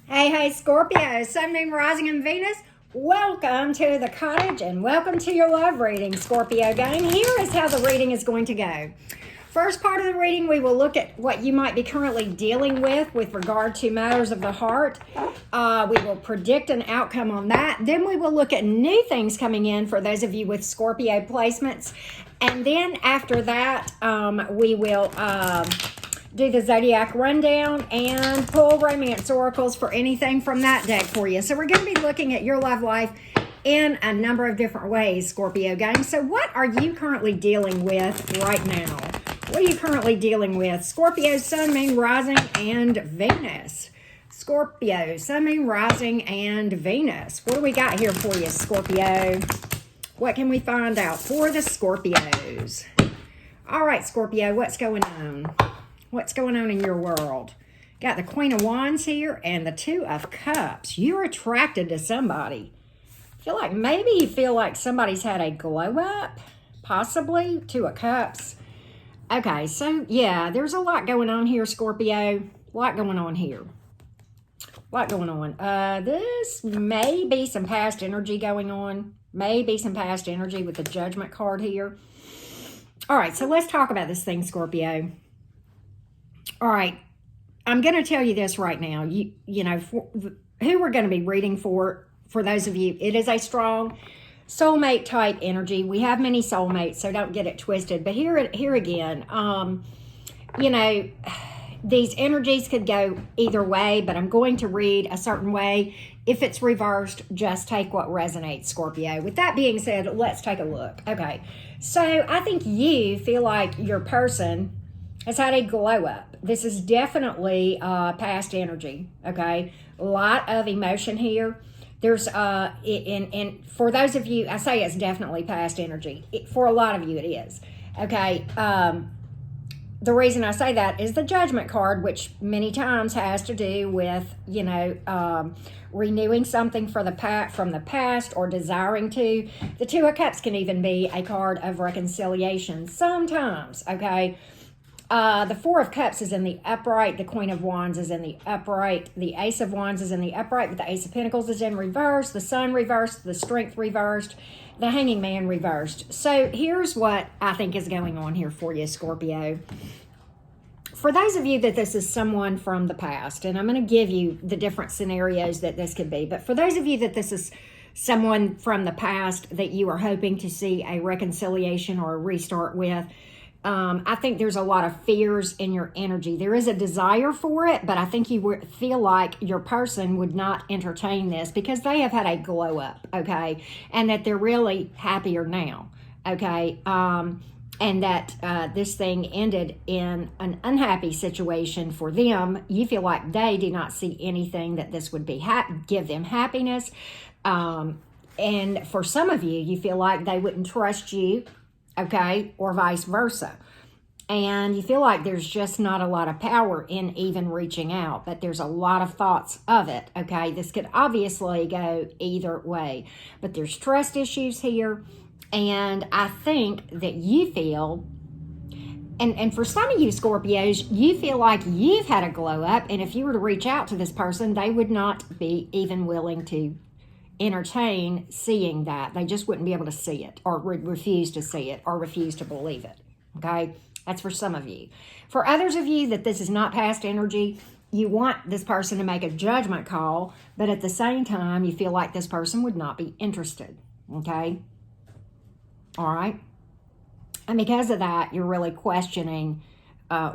Hey, Scorpio, Sun, Moon, Rising, and Venus. Welcome to the cottage and welcome to your love reading, Scorpio gang. Here is how the reading is going to go. First part of the reading, we will look at what you might be currently dealing with regard to matters of the heart. We will predict an outcome on that. Then we will look at new things coming in for those of you with Scorpio placements. And then after that, we will do the zodiac rundown and pull romance oracles for anything from that deck for you. So we're going to be looking at your love life in a number of different ways, Scorpio gang. So what are you currently dealing with right now? What are you currently dealing with? Scorpio, Sun, Moon, Rising, and Venus. Scorpio, Sun, Moon, Rising, and Venus. What do we got here for you, Scorpio? What can we find out for the Scorpios? All right, Scorpio, what's going on? What's going on in your world? Got the Queen of Wands here and the Two of Cups. You're attracted to somebody. Maybe you feel like somebody's had a glow up, possibly. Two of Cups. Okay, so yeah, there's a lot going on here, Scorpio. A lot going on here. A lot going on. This may be some past energy going on. Maybe some past energy with the Judgment card here. All right, so let's talk about this thing, Scorpio. All right, I'm going to tell you this right now. You know, who we're going to be reading for those of you, it is a strong soulmate type energy. We have many soulmates, so don't get it twisted. But here again, you know, these energies could go either way, but I'm going to read a certain way. If it's reversed, just take what resonates, Scorpio. With that being said, let's take a look. Okay, so I think you feel like your person has had a glow up. This is definitely past energy, okay? A lot of emotion here. There's, and for those of you, I say it's definitely past energy. For a lot of you, it is, okay? The reason I say that is the Judgment card, which many times has to do with, you know, renewing something from the past or desiring to. The Two of Cups can even be a card of reconciliation sometimes, okay? The Four of Cups is in the upright. The Queen of Wands is in the upright. The Ace of Wands is in the upright, but the Ace of Pentacles is in reverse. The Sun reversed. The Strength reversed. The Hanging Man reversed. So here's what I think is going on here for you, Scorpio. For those of you that this is someone from the past, and I'm going to give you the different scenarios that this could be, but for those of you that this is someone from the past that you are hoping to see a reconciliation or a restart with, I think there's a lot of fears in your energy. There is a desire for it, but I think you feel like your person would not entertain this because they have had a glow up, okay? And that they're really happier now, okay? And that this thing ended in an unhappy situation for them. You feel like they do not see anything that this would be give them happiness. And for some of you, you feel like they wouldn't trust you, okay, or vice versa. And you feel like there's just not a lot of power in even reaching out, but there's a lot of thoughts of it, okay? This could obviously go either way, but there's trust issues here. And I think that you feel, and for some of you Scorpios, you feel like you've had a glow up, and if you were to reach out to this person, they would not be even willing to entertain seeing that. They just wouldn't be able to see it, or refuse to see it, or refuse to believe it, okay? That's for some of you. For others of you that this is not past energy, you want this person to make a judgment call, but at the same time, you feel like this person would not be interested, okay? All right? And because of that, you're really questioning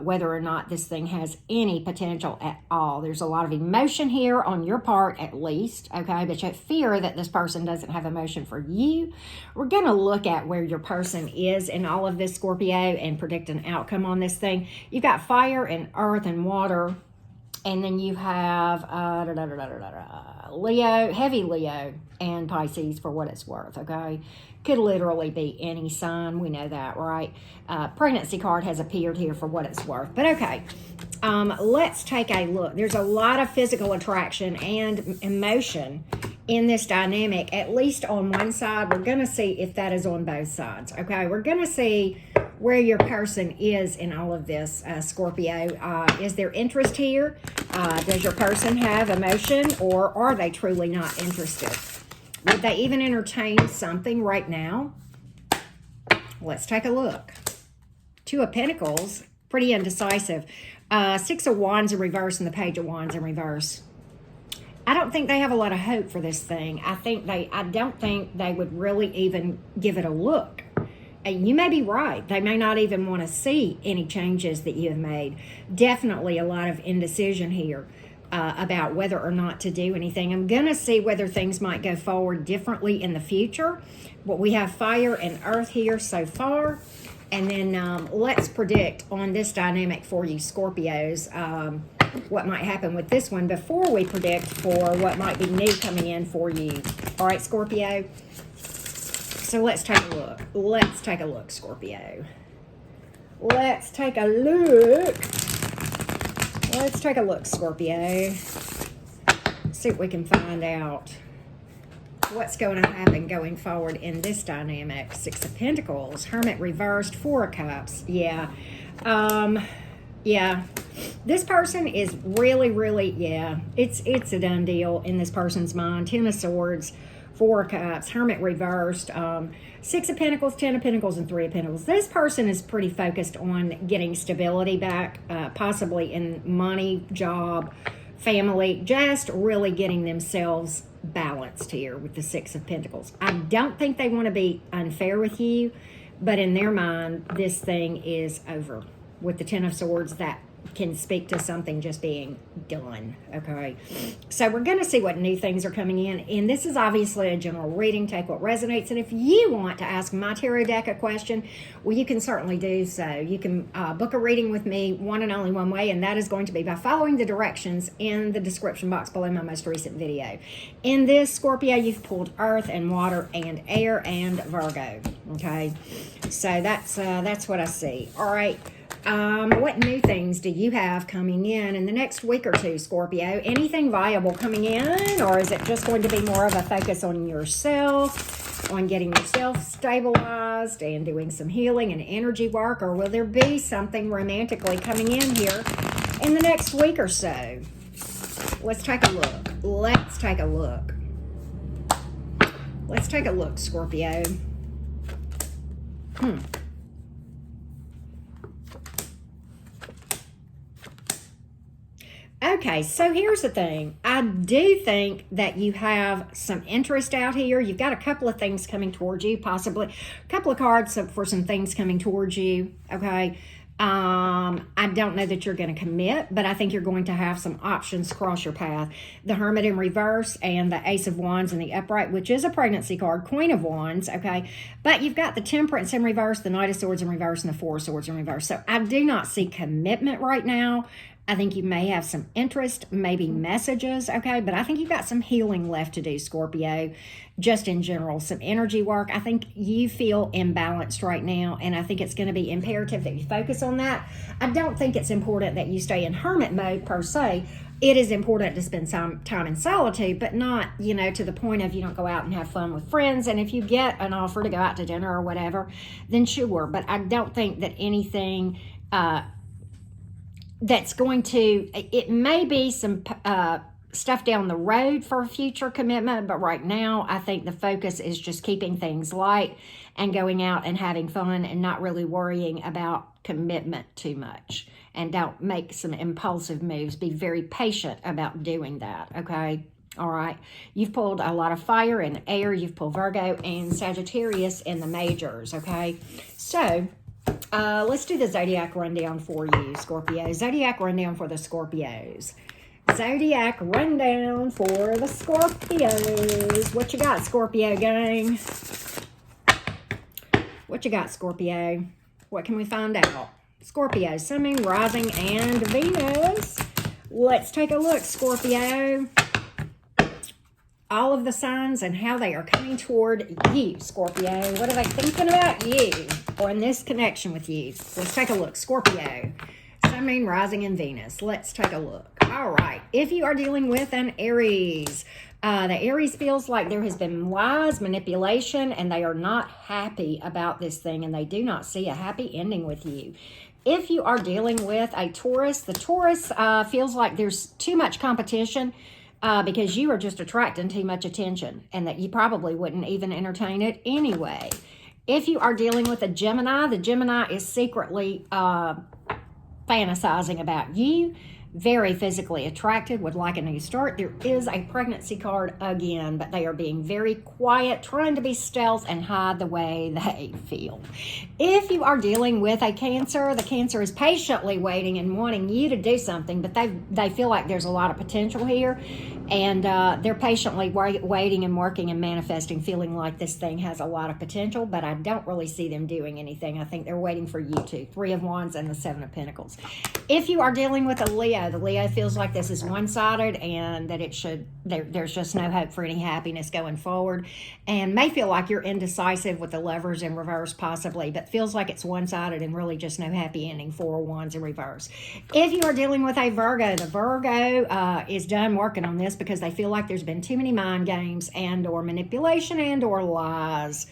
whether or not this thing has any potential at all. There's a lot of emotion here on your part, at least, okay? But you fear that this person doesn't have emotion for you. We're going to look at where your person is in all of this, Scorpio, and predict an outcome on this thing. You've got fire and earth and water, and then you have Leo, heavy Leo, and Pisces for what it's worth, okay? Could literally be any sign. We know that, right? Pregnancy card has appeared here for what it's worth. But okay, let's take a look. There's a lot of physical attraction and emotion in this dynamic, at least on one side. We're going to see if that is on both sides, okay? We're going to see where your person is in all of this, Scorpio. Is there interest here? Does your person have emotion, or are they truly not interested? Would they even entertain something right now? Let's take a look. Two of Pentacles, pretty indecisive. Six of Wands in reverse and the Page of Wands in reverse. I don't think they have a lot of hope for this thing. I don't think they would really even give it a look. And you may be right. They may not even want to see any changes that you have made. Definitely a lot of indecision here about whether or not to do anything. I'm going to see whether things might go forward differently in the future. But we have fire and earth here so far. And then let's predict on this dynamic for you, Scorpios, what might happen with this one before we predict for what might be new coming in for you. All right, Scorpio. So let's take a look. Let's take a look, Scorpio. Let's take a look. Let's take a look, Scorpio. See what we can find out. What's going to happen going forward in this dynamic? Six of Pentacles, Hermit reversed, Four of Cups. Yeah. Yeah. This person is really, yeah. It's a done deal in this person's mind. Ten of Swords, Four of Cups, Hermit reversed, Six of Pentacles, Ten of Pentacles, and Three of Pentacles. This person is pretty focused on getting stability back, possibly in money, job, family, just really getting themselves balanced here with the Six of Pentacles. I don't think they want to be unfair with you, but in their mind, this thing is over. With the Ten of Swords, that can speak to something just being done, okay? So we're going to see what new things are coming in, and this is obviously a general reading. Take what resonates, and if you want to ask my tarot deck a question, well, you can certainly do so. You can book a reading with me one and only one way, and that is going to be by following the directions in the description box below my most recent video. In this, Scorpio, you've pulled Earth and Water and Air and Virgo, okay? So that's what I see. All right. What new things do you have coming in the next week or two, Scorpio? Anything viable coming in, or is it just going to be more of a focus on yourself, on getting yourself stabilized and doing some healing and energy work, or will there be something romantically coming in here in the next week or so? Let's take a look. Let's take a look. Let's take a look, Scorpio. Okay, so here's the thing. I do think that you have some interest out here. You've got a couple of things coming towards you, possibly a couple of cards for some things coming towards you, okay? I don't know that you're going to commit, but I think you're going to have some options cross your path. The Hermit in reverse and the Ace of Wands in the upright, which is a pregnancy card, Queen of Wands, okay? But you've got the Temperance in reverse, the Knight of Swords in reverse, and the Four of Swords in reverse. So I do not see commitment right now. I think you may have some interest, maybe messages, okay? But I think you've got some healing left to do, Scorpio, just in general, some energy work. I think you feel imbalanced right now, and I think it's going to be imperative that you focus on that. I don't think it's important that you stay in hermit mode, per se. It is important to spend some time in solitude, but not, to the point of you don't go out and have fun with friends. And if you get an offer to go out to dinner or whatever, then sure. But I don't think that anything... that's going to, it may be some stuff down the road for a future commitment, but right now I think the focus is just keeping things light and going out and having fun and not really worrying about commitment too much. And don't make some impulsive moves. Be very patient about doing that, okay? All right. You've pulled a lot of fire and air. You've pulled Virgo and Sagittarius in the majors, okay? So... let's do the Zodiac rundown for you, Scorpio. Zodiac rundown for the Scorpios. Zodiac rundown for the Scorpios. What you got, Scorpio gang? What you got, Scorpio? What can we find out? Scorpio, Sun, Moon, Rising, and Venus. Let's take a look, Scorpio. All of the signs and how they are coming toward you, Scorpio. What are they thinking about you or in this connection with you? Let's take a look. Scorpio, Sun, Moon, Rising, and Venus. Let's take a look. All All right. If you are dealing with an Aries, the Aries feels like there has been lies, manipulation, and they are not happy about this thing, and they do not see a happy ending with you. If you are dealing with a Taurus, the Taurus feels like there's too much competition because you are just attracting too much attention, and that you probably wouldn't even entertain it anyway. If you are dealing with a Gemini, the Gemini is secretly fantasizing about you, very physically attracted, would like a new start. There is a pregnancy card again, but they are being very quiet, trying to be stealth and hide the way they feel. If you are dealing with a Cancer, the Cancer is patiently waiting and wanting you to do something, but they feel like there's a lot of potential here, and they're patiently waiting and working and manifesting, feeling like this thing has a lot of potential, but I don't really see them doing anything. I think they're waiting for you to. Three of Wands and the Seven of Pentacles. If you are dealing with a Leo, the Leo feels like this is one-sided and that there's just no hope for any happiness going forward, and may feel like you're indecisive with the Lovers in reverse possibly, but feels like it's one-sided and really just no happy ending. Four of Wands in reverse. If you are dealing with a Virgo, the Virgo is done working on this because they feel like there's been too many mind games and or manipulation and or lies.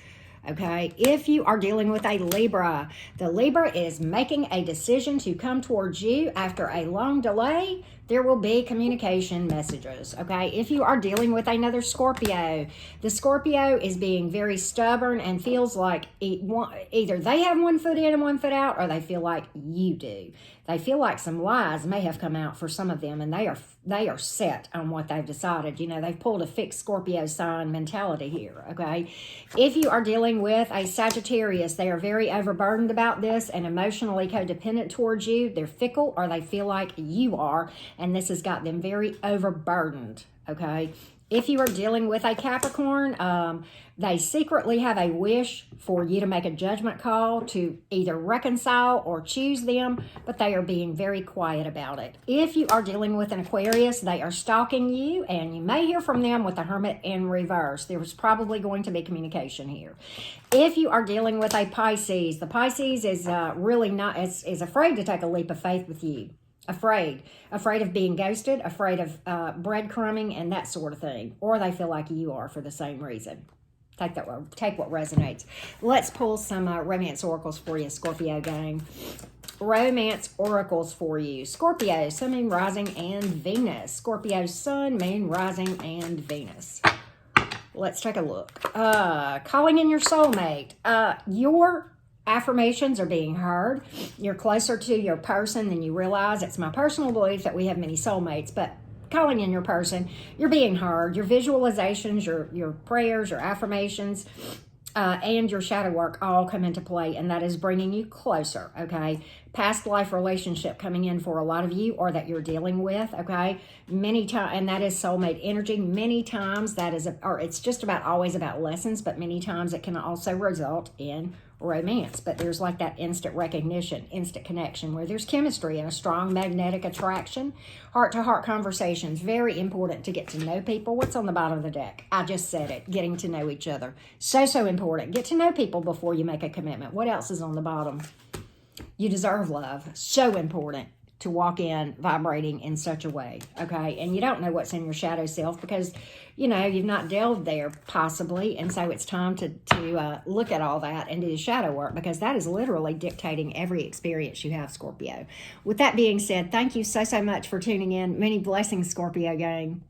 Okay, if you are dealing with a Libra, the Libra is making a decision to come towards you after a long delay. There will be communication messages. Okay, if you are dealing with another Scorpio, the Scorpio is being very stubborn and feels like either they have one foot in and one foot out, or they feel like you do. They feel like some lies may have come out for some of them, and they are set on what they've decided. You know, they've pulled a fixed Scorpio sign mentality here, okay? If you are dealing with a Sagittarius, they are very overburdened about this and emotionally codependent towards you. They're fickle, or they feel like you are, and this has got them very overburdened, okay? If you are dealing with a Capricorn, they secretly have a wish for you to make a judgment call to either reconcile or choose them, but they are being very quiet about it. If you are dealing with an Aquarius, they are stalking you, and you may hear from them with the Hermit in reverse. There was probably going to be communication here. If you are dealing with a Pisces, the Pisces is really not is afraid to take a leap of faith with you. Afraid of being ghosted, afraid of breadcrumbing and that sort of thing, or they feel like you are for the same reason. Take what resonates. Let's pull some romance oracles for you, Scorpio gang. Romance oracles for you, Scorpio, Sun, Moon, Rising, and Venus. Scorpio, Sun, Moon, Rising, and Venus. Let's take a look. Calling in your soulmate. Your affirmations are being heard. You're closer to your person than you realize. It's my personal belief that we have many soulmates, but calling in your person, you're being heard. Your visualizations, your prayers, your affirmations, and your shadow work all come into play, and that is bringing you closer, okay? Past life relationship coming in for a lot of you, or that you're dealing with, okay? Many times, and that is soulmate energy. Many times that is, or it's just about always about lessons, but many times it can also result in romance. But there's like that instant recognition, instant connection, where there's chemistry and a strong magnetic attraction. Heart-to-heart conversations, very important to get to know people. What's on the bottom of the deck? I just said it, getting to know each other. So important. Get to know people before you make a commitment. What else is on the bottom? You deserve love. So important to walk in vibrating in such a way, okay? And you don't know what's in your shadow self because, you know, you've not delved there possibly, and so it's time to look at all that and do the shadow work, because that is literally dictating every experience you have, Scorpio. With that being said, thank you so much for tuning in. Many blessings, Scorpio gang.